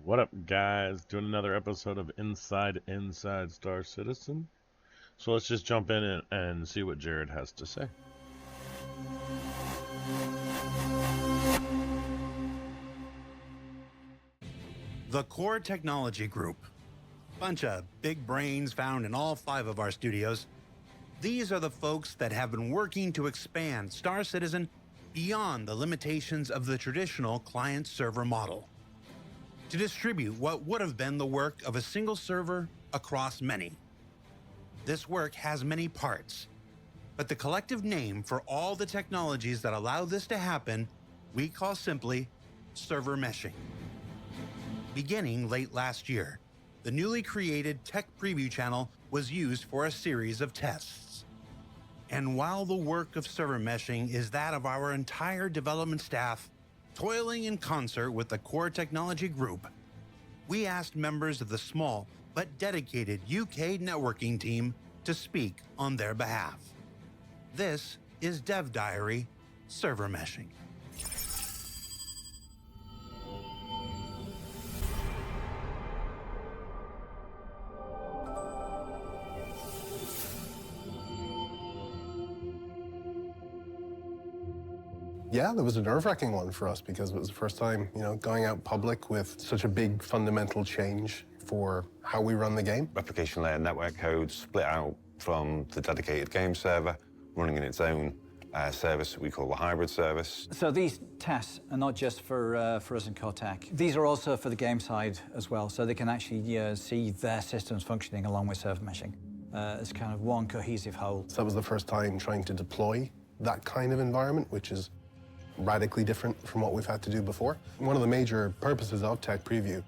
What up, guys? Doing another episode of Inside Star Citizen. So let's just jump in and see what Jared has to say. The Core Technology Group. Bunch of big brains found in all 5 of our studios. These are the folks that have been working to expand Star Citizen beyond the limitations of the traditional client-server model, to distribute what would have been the work of a single server across many. This work has many parts, but the collective name for all the technologies that allow this to happen, we call simply server meshing. Beginning late last year, the newly created Tech Preview channel was used for a series of tests. And while the work of server meshing is that of our entire development staff, toiling in concert with the Core Technology Group, we asked members of the small but dedicated UK networking team to speak on their behalf. This is Dev Diary Server Meshing. Yeah, that was a nerve-wracking one for us because it was the first time, going out public with such a big fundamental change for how we run the game. Replication layer network code split out from the dedicated game server, running in its own service we call the hybrid service. So these tests are not just for us in Cortec. These are also for the game side as well, so they can actually see their systems functioning along with server meshing. It's kind of one cohesive whole. So that was the first time trying to deploy that kind of environment, which is radically different from what we've had to do before. One of the major purposes of Tech Preview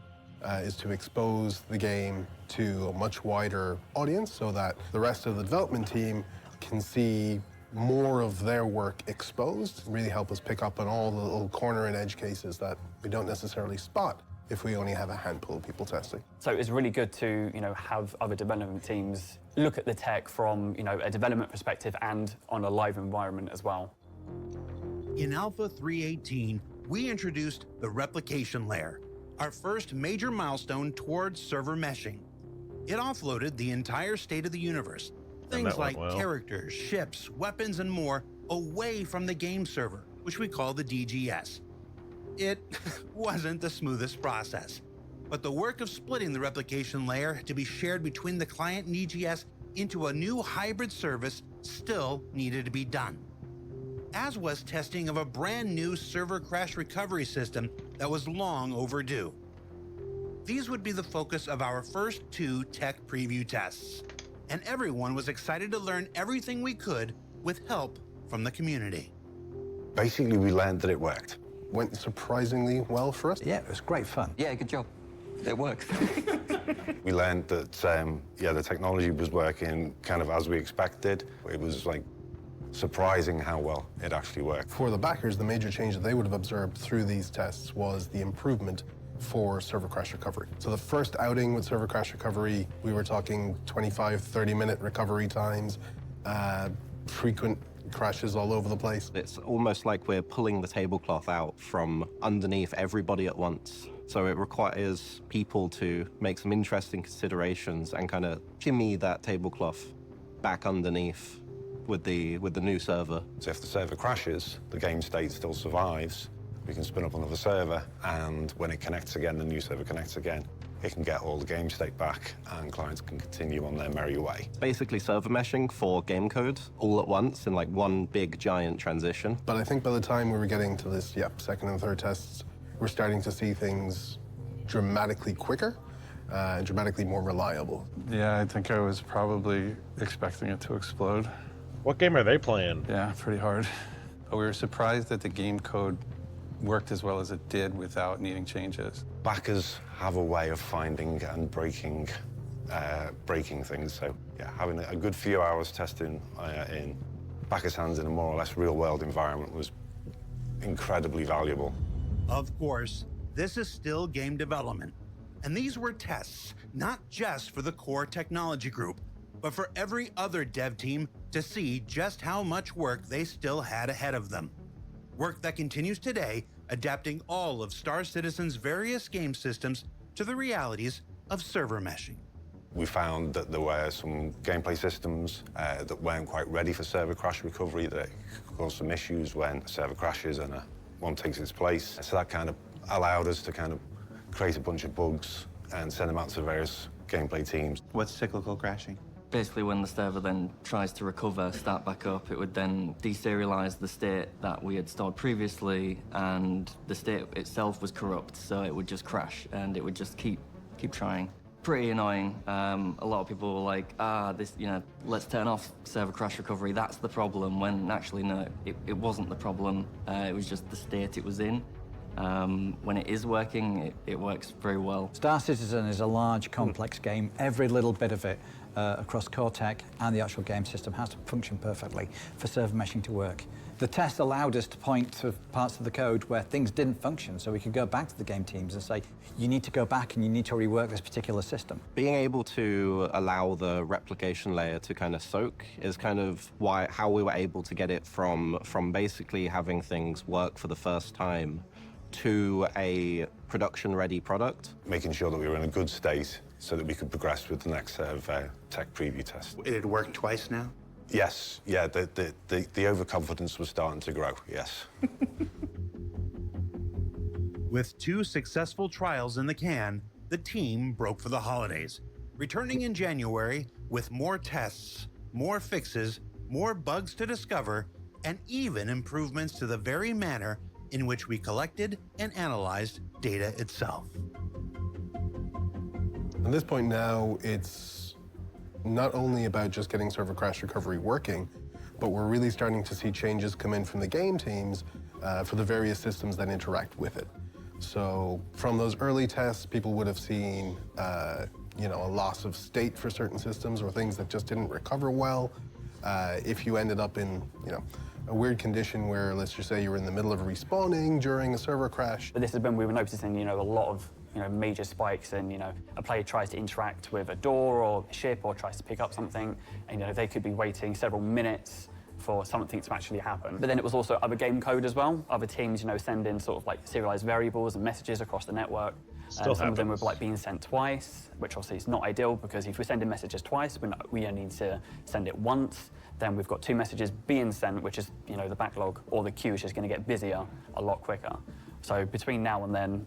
is to expose the game to a much wider audience so that the rest of the development team can see more of their work exposed, really help us pick up on all the little corner and edge cases that we don't necessarily spot if we only have a handful of people testing. So it's really good to, have other development teams look at the tech from, a development perspective and on a live environment as well. In Alpha 3.18, we introduced the replication layer, our first major milestone towards server meshing. It offloaded the entire state of the universe, things like characters, ships, weapons, and more, away from the game server, which we call the DGS. It wasn't the smoothest process, but the work of splitting the replication layer to be shared between the client and EGS into a new hybrid service still needed to be done, as was testing of a brand new server crash recovery system that was long overdue. These would be the focus of our first 2 Tech Preview tests, and everyone was excited to learn everything we could with help from the community. Basically, we learned that it worked. Went surprisingly well for us. Yeah, it was great fun. Yeah, good job. It worked. We learned that, the technology was working kind of as we expected. It was surprising how well it actually worked. For the backers, the major change that they would have observed through these tests was the improvement for server crash recovery. So the first outing with server crash recovery, we were talking 25, 30-minute recovery times, frequent crashes all over the place. It's almost like we're pulling the tablecloth out from underneath everybody at once. So it requires people to make some interesting considerations and kind of shimmy that tablecloth back underneath with the new server. So if the server crashes, the game state still survives. We can spin up another server, and when it connects again, the new server connects again. It can get all the game state back, and clients can continue on their merry way. Basically server meshing for game code all at once in one big giant transition. But I think by the time we were getting to this, second and third tests, we're starting to see things dramatically quicker and dramatically more reliable. Yeah, I think I was probably expecting it to explode. What game are they playing? Yeah, pretty hard. But we were surprised that the game code worked as well as it did without needing changes. Backers have a way of finding and breaking things. So having a good few hours testing in backers' hands in a more or less real-world environment was incredibly valuable. Of course, this is still game development, and these were tests, not just for the Core Technology Group, but for every other dev team to see just how much work they still had ahead of them. Work that continues today, adapting all of Star Citizen's various game systems to the realities of server meshing. We found that there were some gameplay systems that weren't quite ready for server crash recovery, that could cause some issues when a server crashes and one takes its place. So that kind of allowed us to kind of create a bunch of bugs and send them out to various gameplay teams. What's cyclical crashing? Basically, when the server then tries to recover, start back up, it would then deserialize the state that we had stored previously, and the state itself was corrupt, so it would just crash, and it would just keep trying. Pretty annoying. A lot of people were like, let's turn off server crash recovery, that's the problem, when actually, no, it wasn't the problem. It was just the state it was in. When it is working, it works very well. Star Citizen is a large, complex game. Every little bit of it across core tech and the actual game system has to function perfectly for server meshing to work. The test allowed us to point to parts of the code where things didn't function, so we could go back to the game teams and say, you need to go back and you need to rework this particular system. Being able to allow the replication layer to kind of soak is kind of how we were able to get it from basically having things work for the first time to a production-ready product. Making sure that we were in a good state so that we could progress with the next set of tech preview tests. It had worked twice now? Yes, yeah, the overconfidence was starting to grow, yes. With 2 successful trials in the can, the team broke for the holidays, returning in January with more tests, more fixes, more bugs to discover, and even improvements to the very manner in which we collected and analyzed data itself. At this point now, it's not only about just getting server crash recovery working, but we're really starting to see changes come in from the game teams for the various systems that interact with it. So from those early tests, people would have seen a loss of state for certain systems or things that just didn't recover well. If you ended up in a weird condition where, let's just say, you were in the middle of respawning during a server crash. But this has been, we were noticing, a lot of major spikes, and a player tries to interact with a door or a ship or tries to pick up something, and they could be waiting several minutes for something to actually happen. But then it was also other game code as well. Other teams, send in sort of like serialized variables and messages across the network. Some of them were being sent twice, which obviously is not ideal, because if we send in messages twice, we only need to send it once. Then we've got 2 messages being sent, which is the backlog or the queue is just going to get busier a lot quicker. So between now and then,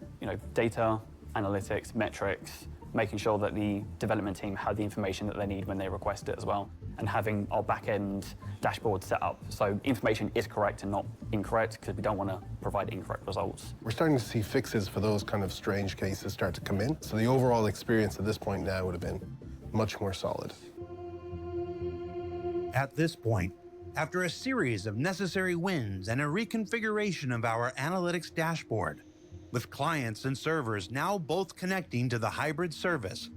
data, analytics, metrics, making sure that the development team had the information that they need when they request it as well, and having our back-end dashboard set up so information is correct and not incorrect, because we don't want to provide incorrect results. We're starting to see fixes for those kind of strange cases start to come in. So the overall experience at this point now would have been much more solid. At this point, after a series of necessary wins and a reconfiguration of our analytics dashboard, with clients and servers now both connecting to the hybrid service,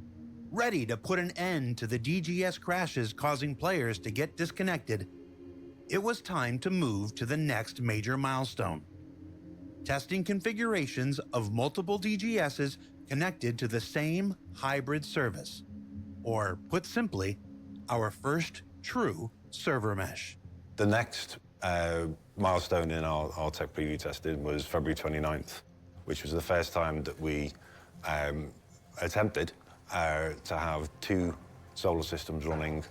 ready to put an end to the DGS crashes causing players to get disconnected, it was time to move to the next major milestone: testing configurations of multiple DGSs connected to the same hybrid service, or put simply, our first true server mesh. The next milestone in our tech preview testing was February 29th, which was the first time that we attempted to have 2 solar systems running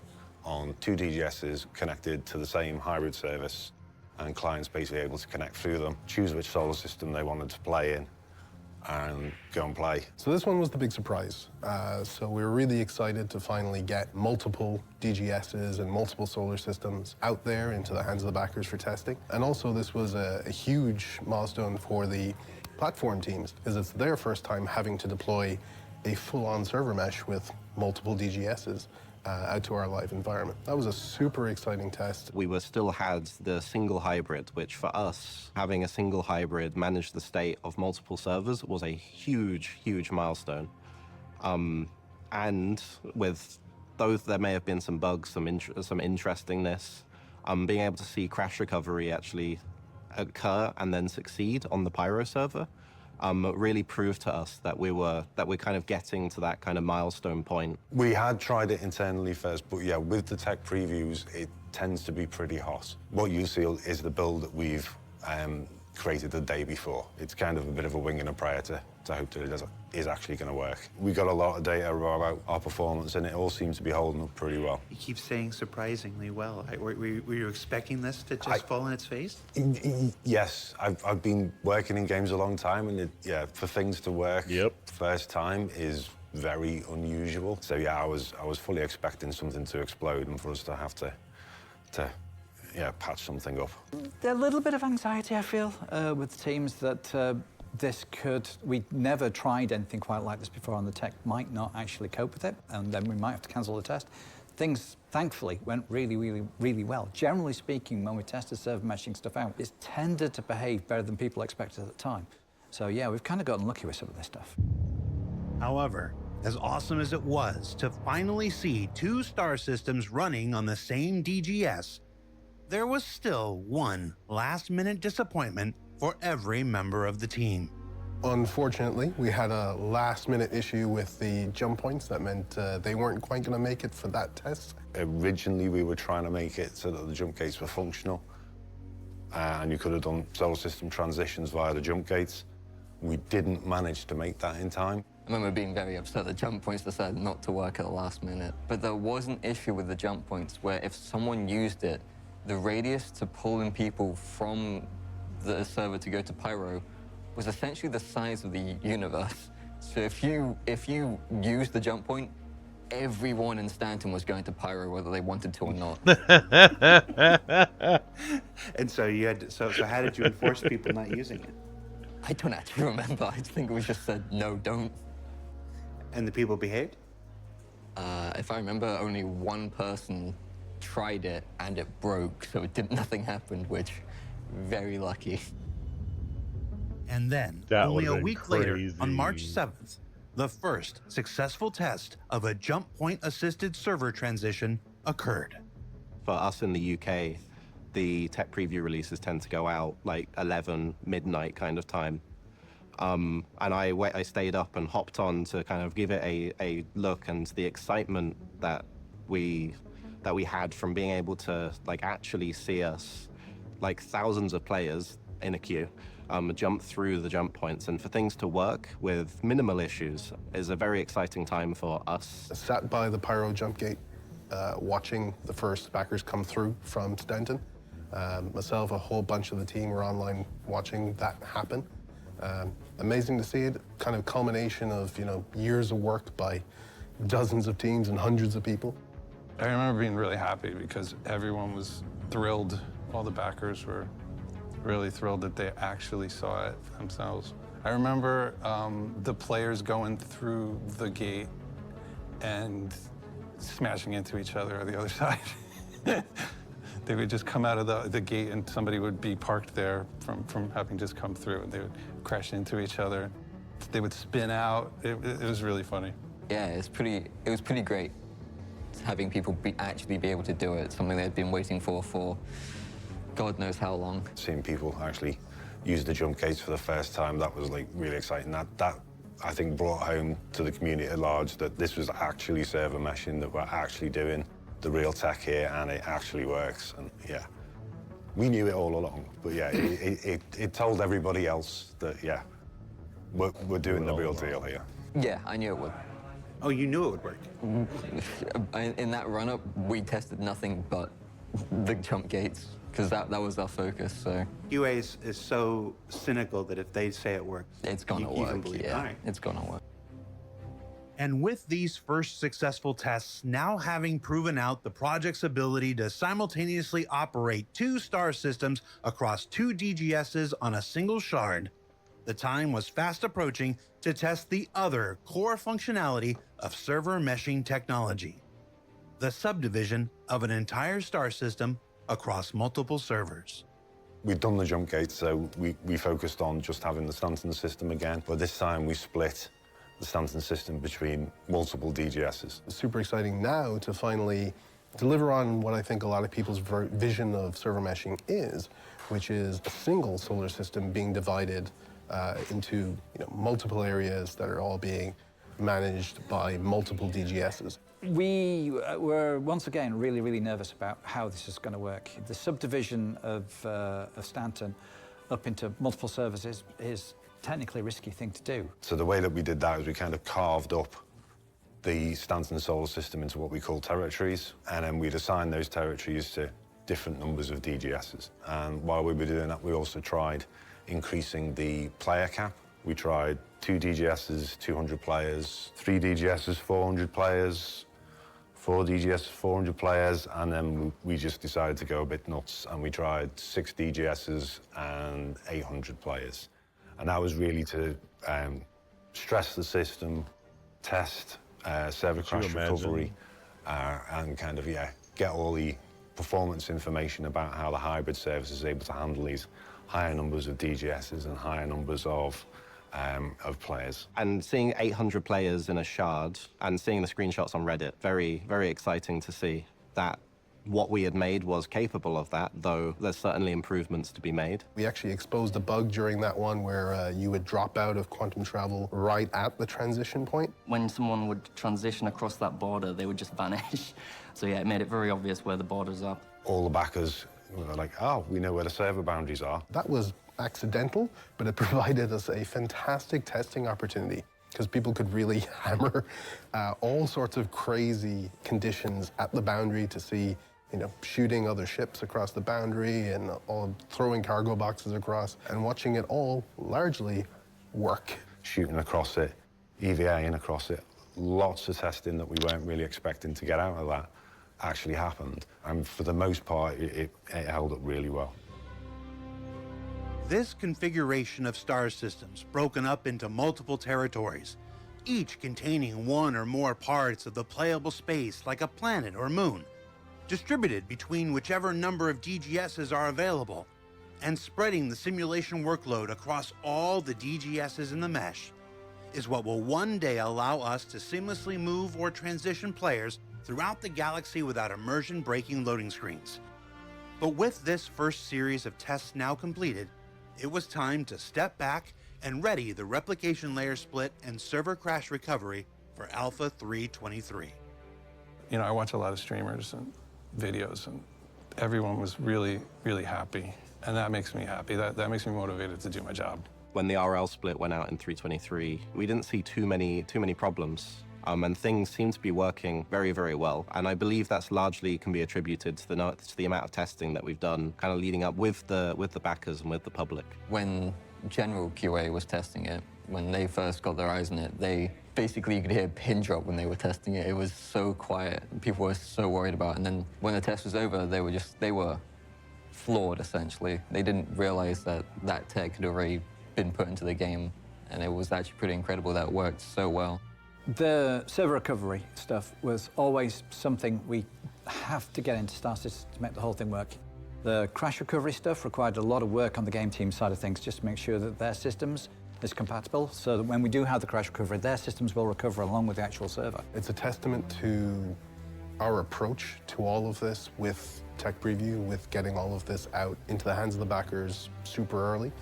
on 2 DGSs connected to the same hybrid service, and clients basically able to connect through them, choose which solar system they wanted to play in, and go and play. So this one was the big surprise. So we were really excited to finally get multiple DGSs and multiple solar systems out there into the hands of the backers for testing. And also this was a huge milestone for the platform teams, because it's their first time having to deploy a full-on server mesh with multiple DGSs out to our live environment. That was a super exciting test. We still had the single hybrid, which for us, having a single hybrid manage the state of multiple servers was a huge, huge milestone. And with those, there may have been some bugs, some interestingness. Being able to see crash recovery actually occur and then succeed on the Pyro server really proved to us that we're kind of getting to that kind of milestone point. We had tried it internally first, but yeah, with the tech previews, it tends to be pretty hot. What you see is the build that we've created the day before. It's kind of a bit of a wing and a prayer to to hope that it is actually going to work. We got a lot of data about our performance, and it all seems to be holding up pretty well. You keep saying surprisingly well. Were you expecting this to just fall on its face? Yes, I've been working in games a long time, and for things to work first time is very unusual. So yeah, I was fully expecting something to explode and for us to have to patch something up. A little bit of anxiety, I feel, with teams that we never tried anything quite like this before, and the tech might not actually cope with it, and then we might have to cancel the test. Things, thankfully, went really, really, really well. Generally speaking, when we tested server meshing stuff out, it's tended to behave better than people expected at the time. So yeah, we've kind of gotten lucky with some of this stuff. However, as awesome as it was to finally see two star systems running on the same DGS, there was still one last-minute disappointment for every member of the team. Unfortunately, we had a last-minute issue with the jump points. That meant they weren't quite going to make it for that test. Originally, we were trying to make it so that the jump gates were functional, and you could have done solar system transitions via the jump gates. We didn't manage to make that in time. I remember being very upset that jump points decided not to work at the last minute. But there was an issue with the jump points where if someone used it, the radius to pull in people from the server to go to Pyro was essentially the size of the universe. So if you used the jump point, everyone in Stanton was going to Pyro whether they wanted to or not. And so you had to, so how did you enforce people not using it? I don't actually remember. I think we just said, no, don't. And the people behaved? If I remember, only one person tried it and it broke, so nothing happened, which, very lucky. And then, only a week later, on March 7th, the first successful test of a jump point assisted server transition occurred. For us in the UK, the tech preview releases tend to go out like 11 midnight kind of time. And I stayed up and hopped on to kind of give it a look, and the excitement that we had from being able to like actually see us, like thousands of players in a queue, jump through the jump points, and for things to work with minimal issues is a very exciting time for us. I sat by the Pyro jump gate, watching the first backers come through from Stanton. Myself, a whole bunch of the team were online watching that happen. Amazing to see it, kind of culmination of, years of work by dozens of teams and hundreds of people. I remember being really happy because everyone was thrilled. All the backers were really thrilled that they actually saw it themselves. I remember the players going through the gate and smashing into each other on the other side. They would just come out of the gate and somebody would be parked there from having just come through, and they would crash into each other. They would spin out. It was really funny. Yeah, it was pretty great having people actually be able to do it, something they'd been waiting for God knows how long. Seeing people actually use the jump gates for the first time, that was like really exciting. That I think brought home to the community at large that this was actually server meshing, that we're actually doing the real tech here, and it actually works. And yeah, we knew it all along, but yeah, it told everybody else that, yeah, we're doing the real deal here. Yeah, I knew it would. Oh, you knew it would work? In that run-up, we tested nothing but the jump gates, because that was our focus, so. QA is so cynical that if they say it works, it's gonna work, yeah. Right. It's gonna work. And with these first successful tests now having proven out the project's ability to simultaneously operate two star systems across two DGSs on a single shard, the time was fast approaching to test the other core functionality of server meshing technology, the subdivision of an entire star system across multiple servers. We've done the jump gates, so we focused on just having the Stanton system again, but this time we split the Stanton system between multiple DGSs. It's super exciting now to finally deliver on what I think a lot of people's vision of server meshing is, which is a single solar system being divided into multiple areas that are all being managed by multiple DGSs. We were once again really, really nervous about how this is going to work. The subdivision of Stanton up into multiple services is technically risky thing to do. So the way that we did that is we kind of carved up the Stanton solar system into what we call territories, and then we'd assign those territories to different numbers of DGSs. And while we were doing that, we also tried increasing the player cap. We tried 2 DGSs, 200 players, 3 DGSs, 400 players, 4 DGSs, 400 players, and then we just decided to go a bit nuts, and we tried 6 DGSs and 800 players. And that was really to stress the system, test server crash recovery, and kind of, get all the performance information about how the hybrid service is able to handle these higher numbers of DGSs and higher numbers of players. And seeing 800 players in a shard and seeing the screenshots on Reddit, very, very exciting to see that what we had made was capable of that, though there's certainly improvements to be made. We actually exposed a bug during that one where you would drop out of quantum travel right at the transition point. When someone would transition across that border, they would just vanish. So yeah, it made it very obvious where the borders are. All the backers were like, oh, we know where the server boundaries are. That was accidental, but it provided us a fantastic testing opportunity because people could really hammer all sorts of crazy conditions at the boundary to see, shooting other ships across the boundary and all throwing cargo boxes across and watching it all largely work. Shooting across it, EVAing across it, lots of testing that we weren't really expecting to get out of that actually happened. And for the most part, it held up really well. This configuration of star systems broken up into multiple territories, each containing one or more parts of the playable space like a planet or moon, distributed between whichever number of DGSs are available, and spreading the simulation workload across all the DGSs in the mesh, is what will one day allow us to seamlessly move or transition players throughout the galaxy without immersion-breaking loading screens. But with this first series of tests now completed, it was time to step back and ready the replication layer split and server crash recovery for Alpha 3.23. I watch a lot of streamers and videos, and everyone was really, really happy. And that makes me happy. That makes me motivated to do my job. When the RL split went out in 3.23, we didn't see too many problems. And things seem to be working very, very well. And I believe that's largely can be attributed to the amount of testing that we've done, kind of leading up with the backers and with the public. When General QA was testing it, when they first got their eyes on it, you could hear a pin drop when they were testing it. It was so quiet. People were so worried about it. And then when the test was over, they were floored, essentially. They didn't realize that tech had already been put into the game. And it was actually pretty incredible that it worked so well. The server recovery stuff was always something we have to get into Star Citizen to make the whole thing work. The crash recovery stuff required a lot of work on the game team side of things just to make sure that their systems is compatible so that when we do have the crash recovery, their systems will recover along with the actual server. It's a testament to our approach to all of this with Tech Preview, with getting all of this out into the hands of the backers super early.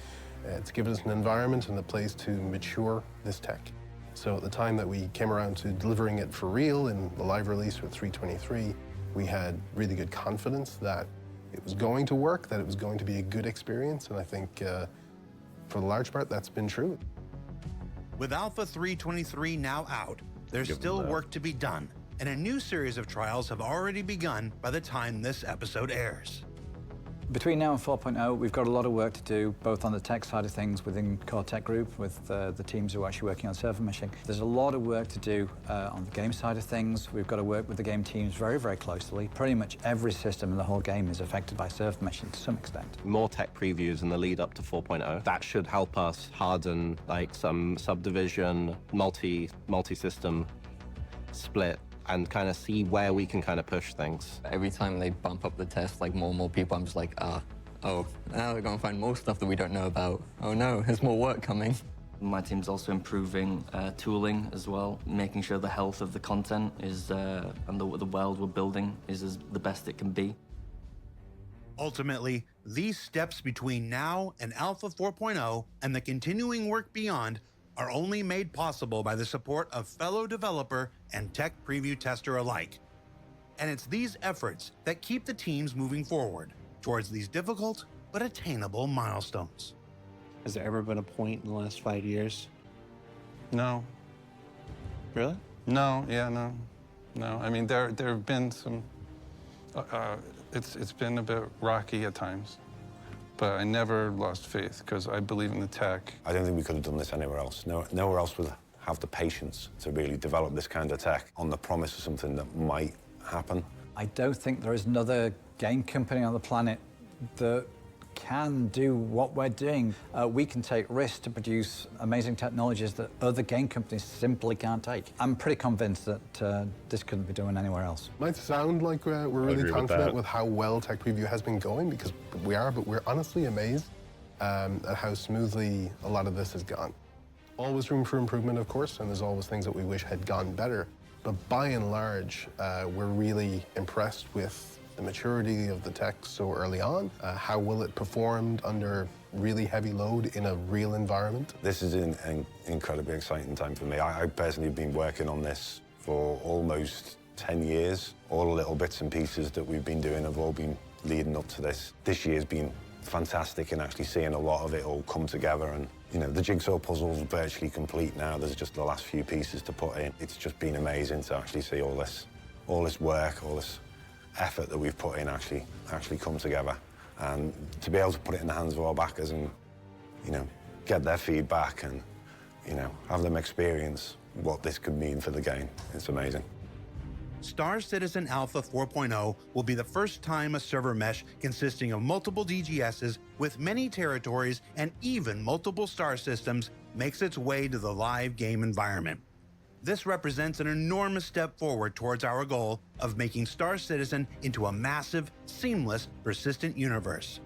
It's given us an environment and a place to mature this tech. So at the time that we came around to delivering it for real in the live release with 3.23, we had really good confidence that it was going to work, that it was going to be a good experience, and I think for the large part, that's been true. With Alpha 3.23 now out, there's still work to be done, and a new series of trials have already begun by the time this episode airs. Between now and 4.0, we've got a lot of work to do, both on the tech side of things within Core Tech Group, with the teams who are actually working on server meshing. There's a lot of work to do on the game side of things. We've got to work with the game teams very, very closely. Pretty much every system in the whole game is affected by server meshing to some extent. More tech previews in the lead up to 4.0. That should help us harden some subdivision, multi-system split, and kind of see where we can kind of push things. Every time they bump up the test, more and more people, I'm just like, oh, now they're going to find more stuff that we don't know about. Oh no, there's more work coming. My team's also improving tooling as well, making sure the health of the content is, and the world we're building is the best it can be. Ultimately, these steps between now and Alpha 4.0 and the continuing work beyond are only made possible by the support of fellow developer and tech preview tester alike. And it's these efforts that keep the teams moving forward towards these difficult but attainable milestones. Has there ever been a point in the last 5 years? No. Really? No, yeah, no. No, I mean, there have been some, it's been a bit rocky at times, but I never lost faith because I believe in the tech. I don't think we could have done this anywhere else. Nowhere else would have the patience to really develop this kind of tech on the promise of something that might happen. I don't think there is another game company on the planet that can do what we're doing. We can take risks to produce amazing technologies that other game companies simply can't take. I'm pretty convinced that this couldn't be done anywhere else. Might sound like we're really confident with how well Tech Preview has been going, because we are, but we're honestly amazed at how smoothly a lot of this has gone. Always room for improvement, of course, and there's always things that we wish had gone better. But by and large, we're really impressed with the maturity of the tech so early on. How well it performed under really heavy load in a real environment. This is an incredibly exciting time for me. I personally have been working on this for almost 10 years. All the little bits and pieces that we've been doing have all been leading up to this. This year's been fantastic in actually seeing a lot of it all come together, and you know, the jigsaw puzzle's virtually complete now. There's just the last few pieces to put in. It's just been amazing to actually see all this work, all this effort that we've put in actually come together, and to be able to put it in the hands of our backers and, you know, get their feedback and, you know, have them experience what this could mean for the game. It's amazing. Star Citizen Alpha 4.0 will be the first time a server mesh consisting of multiple DGSs with many territories and even multiple star systems makes its way to the live game environment. This represents an enormous step forward towards our goal of making Star Citizen into a massive, seamless, persistent universe.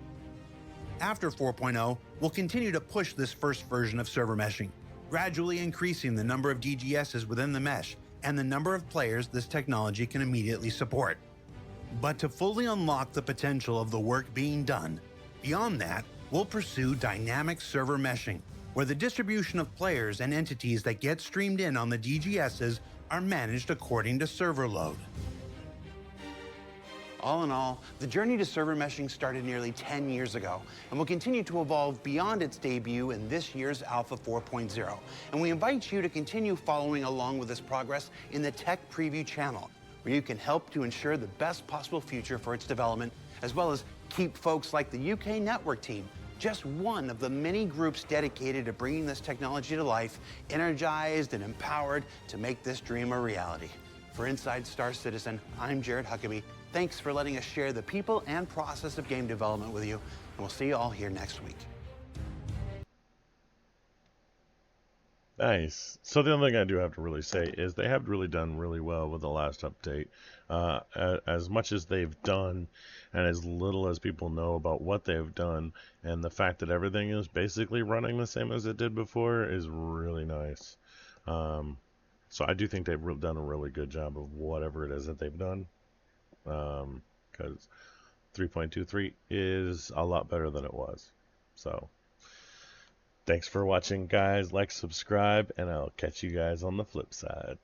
After 4.0, we'll continue to push this first version of server meshing, gradually increasing the number of DGSs within the mesh and the number of players this technology can immediately support. But to fully unlock the potential of the work being done, beyond that, we'll pursue dynamic server meshing, where the distribution of players and entities that get streamed in on the DGSs are managed according to server load. All in all, the journey to server meshing started nearly 10 years ago and will continue to evolve beyond its debut in this year's Alpha 4.0. And we invite you to continue following along with this progress in the Tech Preview channel, where you can help to ensure the best possible future for its development, as well as keep folks like the UK Network team, just one of the many groups dedicated to bringing this technology to life, energized and empowered to make this dream a reality. For Inside Star Citizen, I'm Jared Huckabee. Thanks for letting us share the people and process of game development with you, and we'll see you all here next week. Nice. So the only thing I do have to really say is they have really done really well with the last update. As much as they've done and as little as people know about what they've done, and the fact that everything is basically running the same as it did before is really nice. So I do think they've done a really good job of whatever it is that they've done. Because 3.23 is a lot better than it was. So thanks for watching, guys. Like, subscribe, and I'll catch you guys on the flip side.